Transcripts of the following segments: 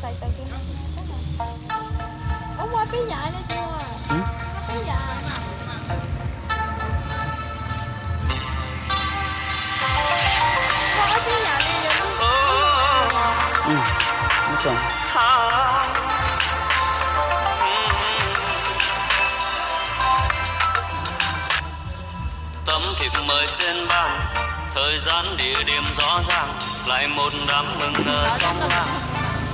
xài tay kia. Ông qua cái dài này chưa? Cái dài. Qua cái dài này rồi. Nó còn. Tấm thiệp mời trên bàn, thời gian địa điểm rõ ràng, lại một đám mừng ở trong làng.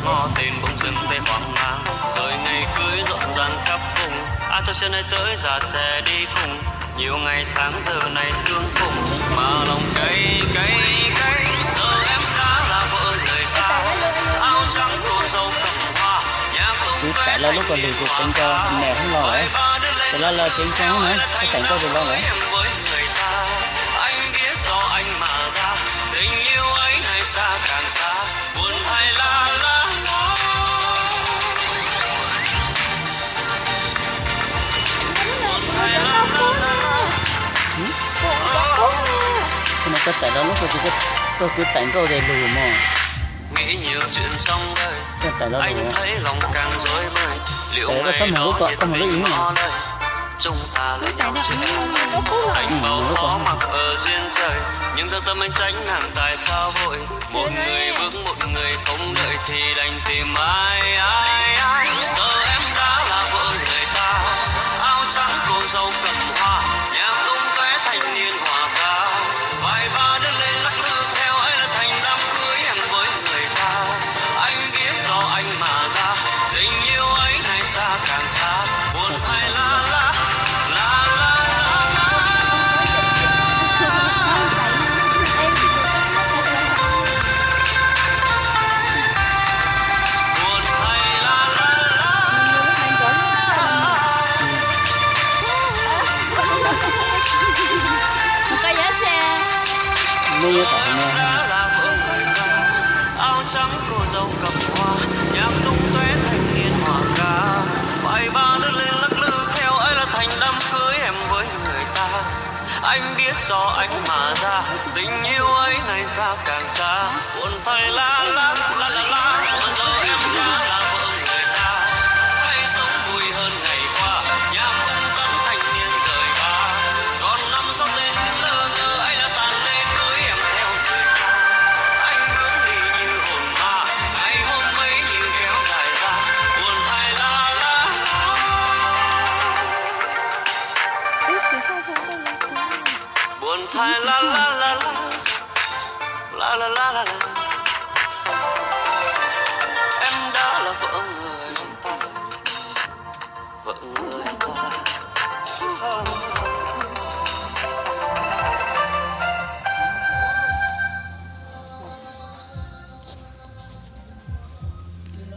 Ngõ tên bỗng dừng tay hoang mang, rồi ngày cưới rộn ràng khắp vùng. Ai cho chân này tới già trẻ đi cùng, nhiều ngày tháng giờ này tương cùng, mà lòng cay. Giờ em đã là vợ người ta, áo trắng cô dâu cầm hoa, nhạc tung Cứ tại là lúc còn được chụp cảnh cho mẹ không lo ấy. Thì là chuyện sáng nữa, cái cảnh cho được lo nữa. Anh biết do anh mà ra, tình yêu ấy hay xa càng xa, buồn hay la la la. Buồn hay la la la. Nhưng mà cái tại đó lúc rồi tôi cứ cảnh câu để lù mà. Nghĩ nhiều chuyện trong đời, Cái tại đó anh lù. thấy lòng càng rối bời. Liệu Tại đó có ngày một đó lúc có một lúc ý tình mà. ngỏ lời, chúng ta lấy nhau chuyện anh bầu khó mặc ở duyên trời, nhưng trong tâm anh tránh hàng tại sao vội. Một người bước một người không đợi thì đành tìm ai. Giờ em đã là vợ người ta, áo trắng cô dâu cầm hoa, nhạc tung tóe thanh niên hòa ca, vài ba đứa lên lắc lư theo ấy là thành đám cưới em với người ta. Anh biết do anh mà ra, tình yêu ấy này xa càng xa, buồn hay la la la la la. Buồn hay la la Một cây giá xe. Mới nhớ tại mẹ. là vợ người ta, áo trắng cô dâu cầm hoa, nhạc tung tóe thanh niên hòa ca, vài ba đứa lên lắc lư theo ấy là thành đám cưới em với người ta. Anh biết do anh mà ra, tình yêu ấy này xa càng xa, buồn thay la la la la la. Mà giờ em đã là vợ người ta, hãy sống vui hơn ngày qua, nhạc tung tấn thanh niên rời ba. Còn năm sau tên lơ ngơ ấy là tàn lê cưới em theo người ta. Anh bước đi như hồn ma, ngày hôm ấy như kéo dài ra, buồn thay la la la. Buồn thay la la la la la la la la la. Em đã là vợ